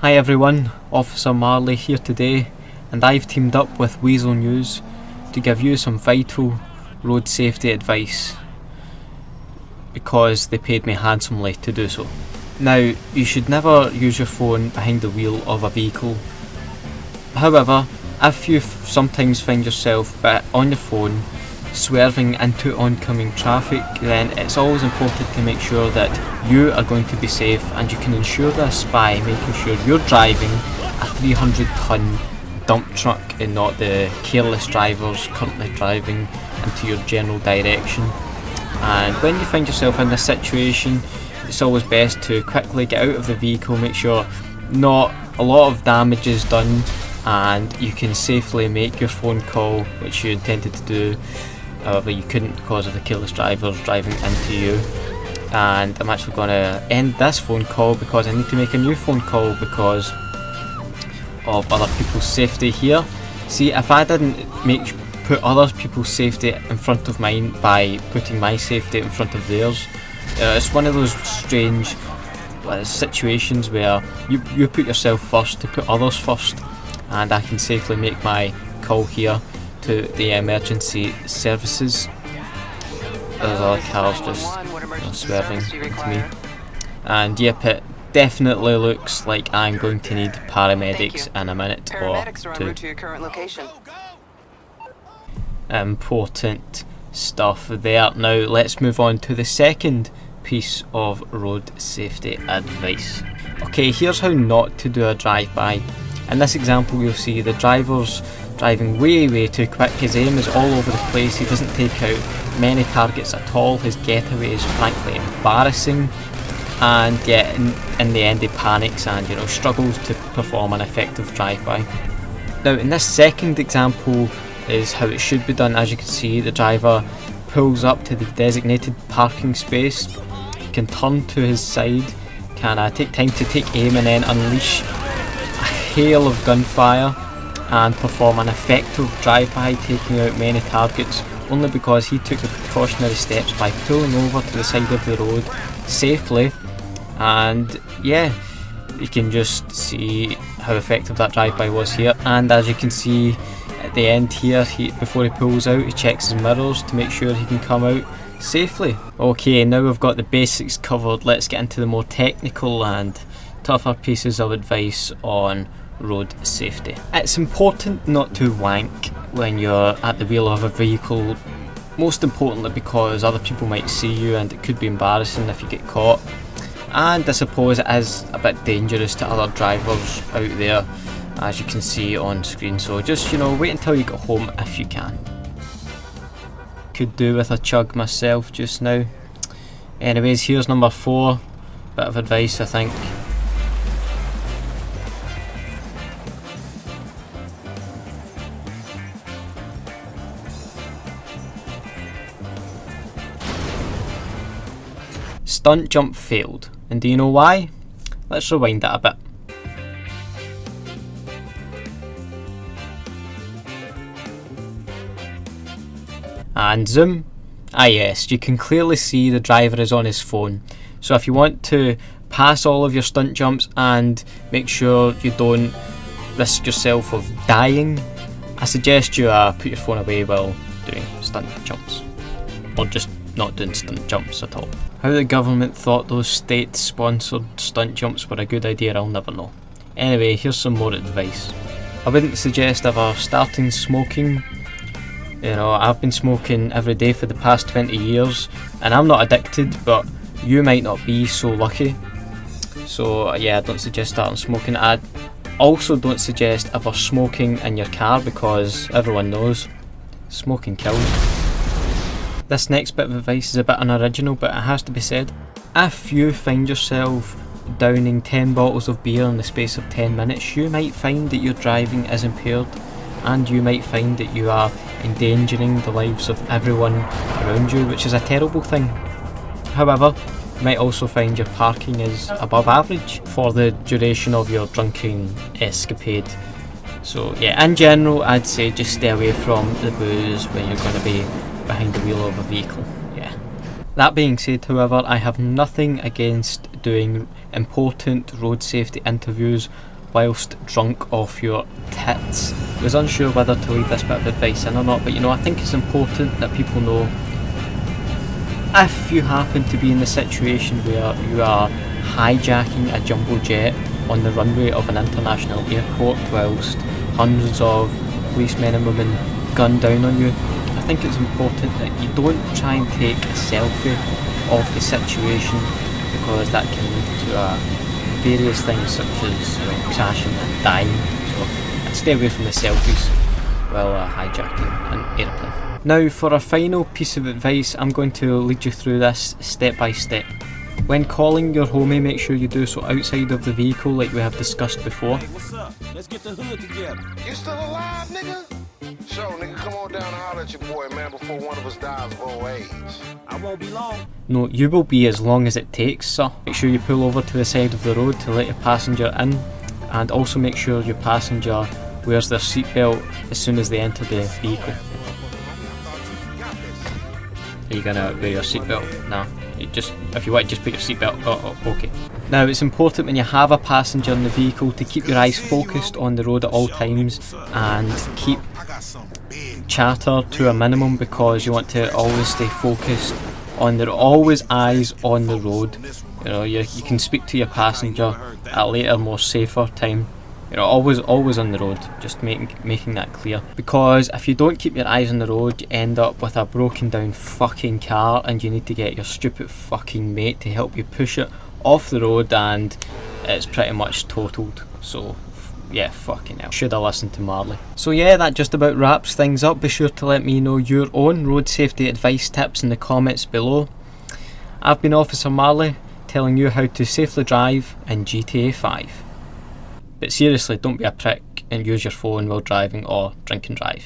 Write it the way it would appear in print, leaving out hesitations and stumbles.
Hi everyone, Officer Marley here today, and I've teamed up with Weasel News to give you some vital road safety advice because they paid me handsomely to do so. Now, you should never use your phone behind the wheel of a vehicle. However, if you sometimes find yourself on your phone swerving into oncoming traffic, then it's always important to make sure that you are going to be safe, and you can ensure this by making sure you're driving a 300-ton dump truck and not the careless drivers currently driving into your general direction. And when you find yourself in this situation, it's always best to quickly get out of the vehicle, make sure not a lot of damage is done, and you can safely make your phone call, which you intended to do. However, you couldn't because of the careless drivers driving into you. And I'm actually going to end this phone call because I need to make a new phone call because of other people's safety here. See, if I didn't put other people's safety in front of mine by putting my safety in front of theirs, it's one of those strange situations where you put yourself first to put others first, and I can safely make my call here to the emergency services. There's other cars just swerving into me, and yep, it definitely looks like I'm going to need paramedics in a minute or two. To your current location. Important stuff there. Now let's move on to the second piece of road safety advice. Okay, here's how not to do a drive-by. In this example, you'll see the driver's driving way too quick. His aim is all over the place. He doesn't take out many targets at all. His getaway is frankly embarrassing, and yet in the end he panics and struggles to perform an effective drive-by. Now in this second example is how it should be done. As you can see, the driver pulls up to the designated parking space. He can turn to his side, can take time to take aim, and then unleash a hail of gunfire and perform an effective drive-by, taking out many targets, only because he took the precautionary steps by pulling over to the side of the road safely. And yeah, you can just see how effective that drive-by was here. And as you can see at the end here, before he pulls out, he checks his mirrors to make sure he can come out safely. Okay, now we've got the basics covered, let's get into the more technical and tougher pieces of advice on road safety. It's important not to wank when you're at the wheel of a vehicle, most importantly because other people might see you and it could be embarrassing if you get caught, and I suppose it is a bit dangerous to other drivers out there, as you can see on screen. So just wait until you get home if you can. Could do with a chug myself just now. Anyways, here's number 4, bit of advice I think. Stunt jump failed, and do you know why? Let's rewind it a bit. And zoom. Ah yes, you can clearly see the driver is on his phone. So if you want to pass all of your stunt jumps and make sure you don't risk yourself of dying, I suggest you put your phone away while doing stunt jumps, or just not doing stunt jumps at all. How the government thought those state-sponsored stunt jumps were a good idea, I'll never know. Anyway, here's some more advice. I wouldn't suggest ever starting smoking. I've been smoking every day for the past 20 years and I'm not addicted, but you might not be so lucky. So yeah, I don't suggest starting smoking. I also don't suggest ever smoking in your car because everyone knows smoking kills. This next bit of advice is a bit unoriginal, but it has to be said. If you find yourself downing 10 bottles of beer in the space of 10 minutes, you might find that your driving is impaired, and you might find that you are endangering the lives of everyone around you, which is a terrible thing. However, you might also find your parking is above average for the duration of your drunken escapade. So yeah, in general, I'd say just stay away from the booze when you're going to be behind the wheel of a vehicle. Yeah. That being said, however, I have nothing against doing important road safety interviews whilst drunk off your tits. I was unsure whether to leave this bit of advice in or not, but you know, I think it's important that people know if you happen to be in the situation where you are hijacking a jumbo jet on the runway of an international airport whilst hundreds of policemen and women gun down on you, I think it's important that you don't try and take a selfie of the situation, because that can lead to various things such as crashing and dying. So I'd stay away from the selfies while hijacking an airplane. Now for a final piece of advice, I'm going to lead you through this step by step. When calling your homie, make sure you do so outside of the vehicle like we have discussed before. Hey, what's up? Let's get the hood together. You still alive, nigga? Sure, nigga, come on down and holler at your boy, man, before one of us dies of old age. I won't be long. No, you will be as long as it takes, sir. Make sure you pull over to the side of the road to let your passenger in, and also make sure your passenger wears their seatbelt as soon as they enter the vehicle. Are you gonna wear your seatbelt? No. If you want, just put your seatbelt. Oh, okay. Now, it's important when you have a passenger in the vehicle to keep your eyes focused on the road at all times and keep chatter to a minimum, because you want to always stay focused on the always eyes on the road. You know, you can speak to your passenger at a later, more safer time. You know, always on the road, just making that clear. Because if you don't keep your eyes on the road, you end up with a broken down fucking car and you need to get your stupid fucking mate to help you push it off the road, and it's pretty much totaled. So yeah, fucking hell. Should have listened to Marley. So yeah, that just about wraps things up. Be sure to let me know your own road safety advice tips in the comments below. I've been Officer Marley, telling you how to safely drive in GTA 5. But seriously, don't be a prick and use your phone while driving or drink and drive.